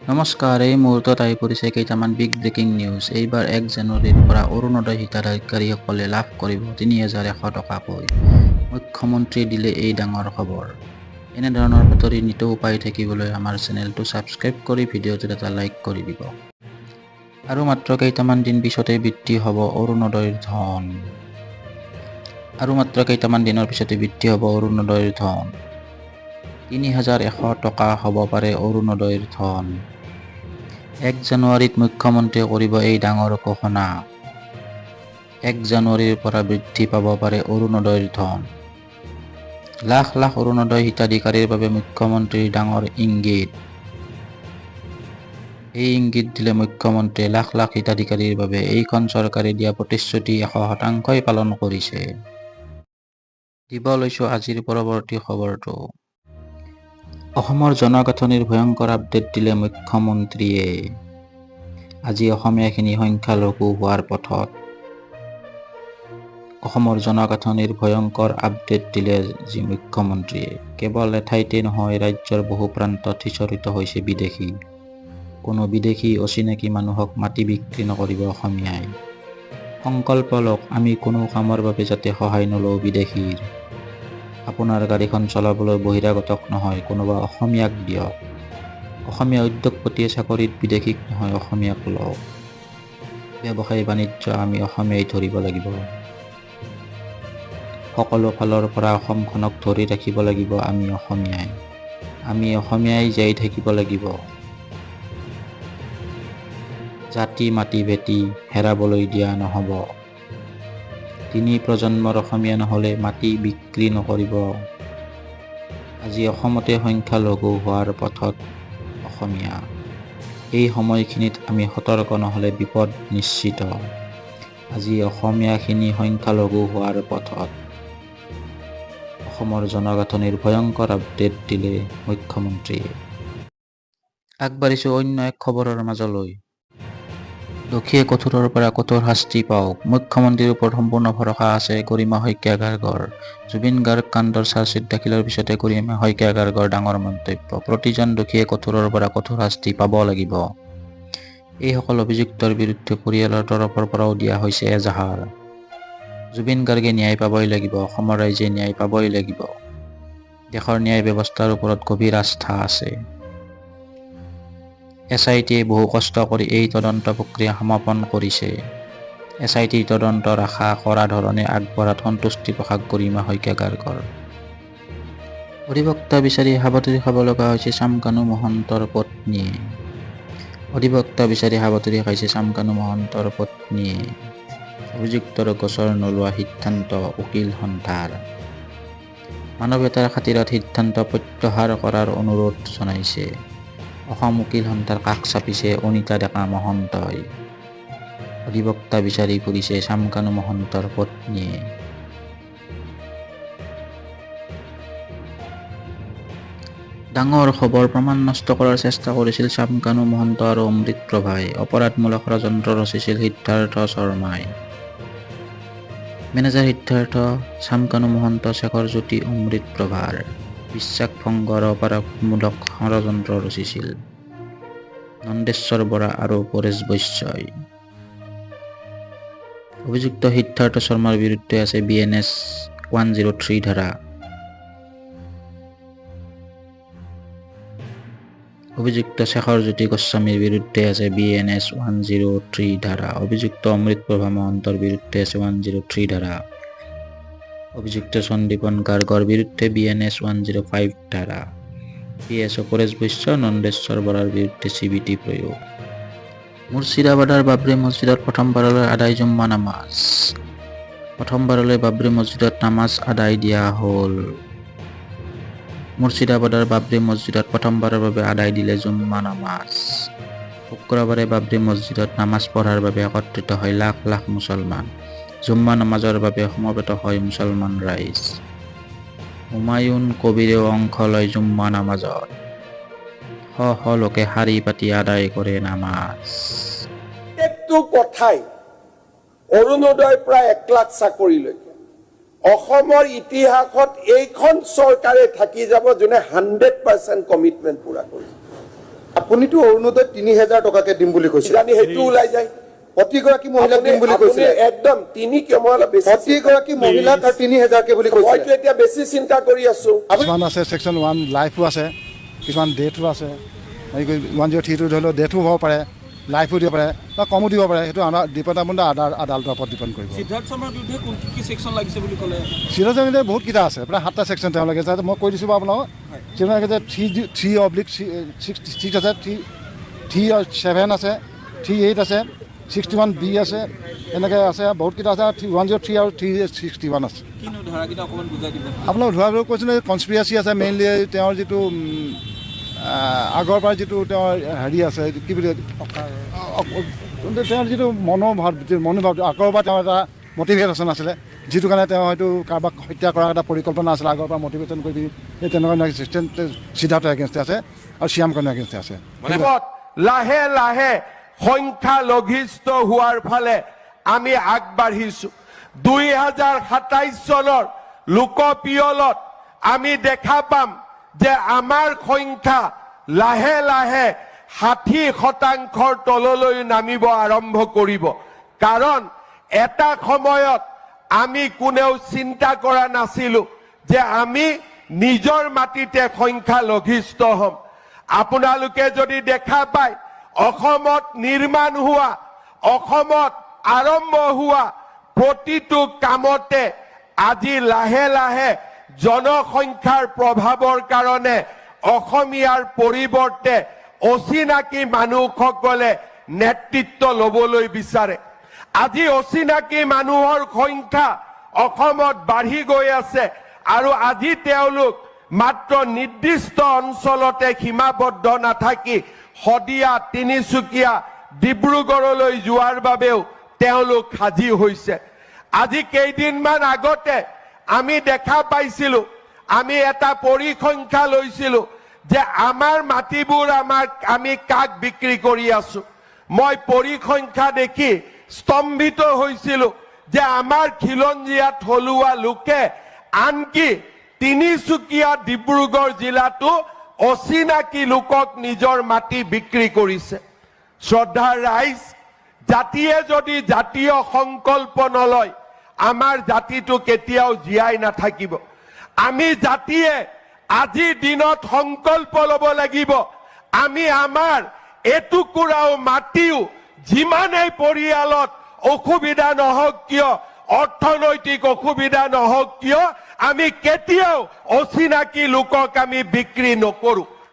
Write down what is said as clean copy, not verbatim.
নমস্কাৰ, এই মুহূৰ্তত আহি পৰিছে কেইটামান বিগ ব্ৰেকিং নিউজ। এইবাৰ 1 জানুৱাৰীৰ পৰা অৰুণোদয় হিতাধিকাৰীসকলে লাভ কৰিব ৩,১০০ টকাকৈ। মুখ্যমন্ত্ৰীয়ে দিলে এই ডাঙৰ খবৰ। এনেধৰণৰ বাতৰি নিতৌ পাই থাকিবলৈ আমাৰ চেনেলটো ছাবস্ক্ৰাইব কৰি ভিডিঅ'টোত এটা লাইক কৰি দিব। আৰু মাত্ৰ কেইটামান দিন পিছতেই বৃদ্ধি হ'ব অৰুণোদয়ৰ ধন। অৰুণোদয়ৰ ধন। ৩,১০০ টকা হ'ব পাৰে অৰুণোদয়ৰ ধন। 1 জানুৱাৰীত মুখ্যমন্ত্ৰীয়ে কৰিব এই ডাঙৰ ঘোষণা। 1 জানুৱাৰীৰ পৰা বৃদ্ধি পাব পাৰে অৰুণোদয়ৰ ধন। লাখ লাখ অৰুণোদয় হিতাধিকাৰীৰ বাবে মুখ্যমন্ত্ৰীৰ ডাঙৰ ইংগিত। এই ইংগিত দিলে মুখ্যমন্ত্ৰীয়ে লাখ লাখ হিতাধিকাৰীৰ বাবে। এইখন চৰকাৰে দিয়া প্ৰতিশ্ৰুতি 100% পালন কৰিছে। দিব লৈছো আজিৰ পৰৱৰ্তী খবৰটো। অসমৰ জনগাঁথনিৰ ভয়ংকৰ আপডেট দিলে মুখ্যমন্ত্ৰীয়ে। আজি অসমীয়াখিনি সংখ্যালঘু হোৱাৰ পথত। অসমৰ জনগাঁথনিৰ ভয়ংকৰ আপডেট দিলে আজি মুখ্যমন্ত্ৰীয়ে। কেৱল এঠাইতে নহয়, ৰাজ্যৰ বহু প্ৰান্তত সিঁচৰিত হৈছে বিদেশী। কোনো বিদেশী অচিনাকি মানুহক মাটি বিক্ৰী নকৰিব অসমীয়াই। সংকল্প লওক, আমি কোনো কামৰ বাবে যাতে সহায় নলওঁ বিদেশীৰ। আপোনাৰ গাড়ীখন চলাবলৈ বহিৰাগতক নহয়, কোনোবা অসমীয়াক দিয়ক। অসমীয়া উদ্যোগপতিয়ে চাকৰিত বিদেশীক নহয়, অসমীয়াক লওক। ব্যৱসায় বাণিজ্য আমি অসমীয়াই ধৰিব লাগিব। সকলো ফালৰ পৰা অসমখনক ধৰি ৰাখিব লাগিব আমি অসমীয়াই। আমি অসমীয়াই জীয়াই থাকিব লাগিব। জাতি মাটি ভেটি হেৰাবলৈ দিয়া নহ'ব। 3 প্ৰজন্মৰ অসমীয়া নহ'লে মাটি বিক্ৰী নকৰিব। আজি অসমতে সংখ্যালঘু হোৱাৰ পথত অসমীয়া। এই সময়খিনিত আমি সতৰ্ক নহ'লে বিপদ নিশ্চিত। আজি অসমীয়াখিনি সংখ্যালঘু হোৱাৰ পথত। অসমৰ জনগাঁথনিৰ ভয়ংকৰ আপডেট দিলে মুখ্যমন্ত্ৰীয়ে। আগবাঢ়িছো অন্য এক খবৰৰ মাজলৈ। দোষীয়ে কঠোৰৰ পৰা কঠোৰ শাস্তি পাওক, মুখ্যমন্ত্ৰীৰ ওপৰত সম্পূৰ্ণ ভৰসা আছে গৰিমা শইকীয়া গাৰ্গৰ। জুবিন গাৰ্গ কাণ্ডৰ চাৰ্জশ্বিট দাখিলৰ পিছতে গৰিমা শইকীয়া গাৰ্গৰ ডাঙৰ মন্তব্য। প্ৰতিজন দোষীয়ে কঠোৰৰ পৰা কঠোৰ শাস্তি পাব লাগিব। এইসকল অভিযুক্তৰ বিৰুদ্ধে পৰিয়ালৰ তৰফৰ পৰাও দিয়া হৈছে এজাহাৰ। জুবিন গাৰ্গে ন্যায় পাবই লাগিব, অসমৰ ৰাইজে ন্যায় পাবই লাগিব। দেশৰ ন্যায় ব্যৱস্থাৰ ওপৰত গভীৰ আস্থা আছে। SITয়ে বহু কষ্ট কৰি এই তদন্ত প্ৰক্ৰিয়া সমাপন কৰিছে। SITৰ তদন্তৰ আশা কৰা ধৰণে আগবঢ়াত সন্তুষ্টি প্ৰকাশ গৰিমা শইকীয়া গাৰ্গৰ। অধিবক্তা বিচাৰি হাবাথুৰি খাব লগা হৈছে চামকানু মহন্তৰ পত্নীয়ে। অভিযুক্তৰ গোচৰ নোলোৱা সিদ্ধান্ত উকিল সন্থাৰ। মানৱীয়তাৰ খাতিৰত সিদ্ধান্ত প্ৰত্যাহাৰ কৰাৰ অনুৰোধ জনাইছে। অসম উকিল সন্থাৰ কাষ চাপিছে অনিতা ডেকা মহন্তই। অধিবক্তা বিচাৰি ফুৰিছে চামকানু মহন্তৰ পত্নীয়ে। ডাঙৰ খবৰ, প্ৰমাণ নষ্ট কৰাৰ চেষ্টা কৰিছিল চামকানু মহন্ত আৰু অমৃত প্ৰভাই। অপৰাধমূলক ষড়যন্ত্ৰ ৰচিছিল সিদ্ধাৰ্থ শৰ্মাই। মেনেজাৰ সিদ্ধাৰ্থ, চামকানু মহন্ত, শেখৰ জ্যোতি, অমৃত প্ৰভাৰ বিশ্বাস ভংগৰ অপৰাধমূলক ষড়যন্ত্ৰ ৰচিছিল নন্দেশ্বৰ বৰা আৰু পৰেশ বৈশ্যই। অভিযুক্ত সিদ্ধাৰ্থ শৰ্মাৰ বিৰুদ্ধে আছে BNS 103 ধাৰা। অভিযুক্ত শেখৰ জ্যোতি গোস্বামীৰ বিৰুদ্ধে আছে BNS 103 ধাৰা। অভিযুক্ত অমৃত প্ৰভা মহন্তৰ বিৰুদ্ধে আছে 103 ধাৰা। অভিযুক্ত সন্দীপন গাৰ্গৰ বিৰুদ্ধে BNS 105 ধাৰা। PSO পৰেশ বৈশ্য, নন্দেশ্বৰ বৰাৰ বিৰুদ্ধে CBT প্ৰয়োগ। মুৰ্ছিদাবাদৰ বাবৰি মছজিদত প্ৰথমবাৰলৈ আদায় জুম্মা নামাজ। প্ৰথমবাৰলৈ বাবৰি মছজিদত নামাজ আদায় দিয়া হ'ল। মুৰ্ছিদাবাদৰ বাবৰি মছজিদত প্ৰথমবাৰৰ বাবে আদায় দিলে জুম্মা নামাজ। শুক্ৰবাৰে বাবৰি মছজিদত নামাজ পঢ়াৰ বাবে একত্ৰিত হয় লাখ লাখ মুছলমান। জুম্মা নামাজৰ বাবে সমবেত হয় মুছলমান ৰাইজ। হুমায়ুন কবিৰেও অংশ লয় জুম্মা নামাজত। শ শ লোকে শাৰী পাতি আদায় কৰে নামাজ। প্ৰত্যেকটো কথাই অৰুণোদয়ৰ পৰা 1 লাখ চাকৰিলৈকে অসমৰ ইতিহাসত এইখন চৰকাৰে থাকি যাব যোনে 100% কমিটমেণ্ট পুৰা কৰিছে। আপুনিতো অৰুণোদয় 3000 টকাকে দিম বুলি কৈছিল কিজানি সেইটো ওলাই যায় প্ৰতিগৰাকী মহিলাক দিম বুলি কৈছিল একদম তিনি কিয় বেছি প্ৰতিগৰাকী মহিলাক আৰু 3000 কে বুলি কৈছিল মইতো এতিয়া বেছি চিন্তা কৰি আছো কিছুমান আছে ছেকশ্যন 1 লাইফো আছে কিছুমান ডেথো আছে 103 ধৰি লওক ডেথো হ'ব পাৰে লাইফো দিব পাৰে বা কমো দিব পাৰে সেইটো ডিপাৰ্টমেণ্ট আদালতৰ ওপৰত ডিপেণ্ড কৰিব সিদ্ধাৰ্থ শৰ্মাৰ বিৰুদ্ধে কোন কি সেকশন লাগিছে বুলি ক'লে সিদ্ধাৰ্থ শৰ্মাৰ বহুত কেইটা আছে প্ৰায় 7টা ছেকশ্যন তেওঁলোকে যাতে মই কৈ দিছোঁ বাৰু আপোনাক তেওঁলোকে যে 3/6 আছে 3/7 আছে 3/8 আছে 61B আছে এনেকৈ আছে বহুত কেইটা আছে 103 আৰু 361 আছে কিনো ধাৰাকেইটা অকণমান বুজাই দিব আপোনাক ধৰাবলৈ কৈছোঁ যে কনস্পিৰেচি আছে মেইনলি তেওঁৰ যিটো আগৰ পৰা যিটো তেওঁৰ হেৰি আছে কি বুলি তেওঁৰ যিটো মনোভাৱ আগৰ পৰা তেওঁৰ এটা মটিভেশ্যন আছিলে যিটো কাৰণে তেওঁ হয়তো কাৰোবাক হত্যা কৰাৰ এটা পৰিকল্পনা আছিলে আগৰ পৰা মটিভেশ্যন কৰি এই তেনেকুৱা সিদ্ধাৰ্থ এগেইনষ্টে আছে আৰু শ্যাম কন্যা এগেইনষ্টে আছে লাহে লাহে সংখ্যালঘিষ্ঠ হোৱাৰ ফালে আমি আগবাঢ়িছো 2027 চনৰ লোকপিয়লত আমি দেখা পাম যে আমাৰ সংখ্যা লাহে লাহে 60% তললৈ নামিব আৰম্ভ কৰিব কাৰণ এটা সময়ত আমি কোনেও চিন্তা কৰা নাছিলো যে আমি নিজৰ মাটিতে সংখ্যালঘিষ্ঠ হ'ম আপোনালোকে যদি দেখা পায় অসমত নিৰ্মাণ হোৱা অসমত আৰম্ভ হোৱা প্ৰতিটো কামতে আজি লাহে লাহে জনসংখ্যাৰ প্ৰভাৱৰ কাৰণে অসমীয়াৰ পৰিৱৰ্তে অচিনাকি মানুহসকলে নেতৃত্ব ল'বলৈ বিচাৰে আজি অচিনাকি মানুহৰ সংখ্যা অসমত বাঢ়ি গৈ আছে আৰু আজি তেওঁলোক মাত্ৰ নিৰ্দিষ্ট অঞ্চলতে সীমাবদ্ধ নাথাকি শদিয়া তিনিচুকীয়া ডিব্ৰুগড়লৈ যোৱাৰ বাবেও তেওঁলোক সাজি হৈছে আজি কেইদিনমান আগতে আমি দেখা পাইছিলো আমি এটা পৰিসংখ্যা লৈছিলো যে আমাৰ মাটিবোৰ আমি কাক বিক্ৰী কৰি আছো মই পৰিসংখ্যা দেখি স্তম্ভিত হৈছিলো যে আমাৰ খিলঞ্জীয়া থলুৱা লোকে আনকি তিনিচুকীয়া ডিব্ৰুগড় জিলাটো অচিনাকি লোকক নিজৰ মাটি বিক্ৰী কৰিছে শ্ৰদ্ধাৰ ৰাইজ জাতিয়ে যদি জাতীয় সংকল্প নলয় আমাৰ জাতিটো কেতিয়াও জীয়াই নাথাকিব আমি জাতিয়ে আজি দিনত সংকল্প ল'ব লাগিব আমি আমাৰ এটুকুৰাও মাটিও যিমানেই পৰিয়ালত অসুবিধা নহওক কিয় অৰ্থনৈতিক অসুবিধা নহওক কিয় আমি কেতিয়াও অচিনাকি লোকক আমি বিক্ৰী নকৰো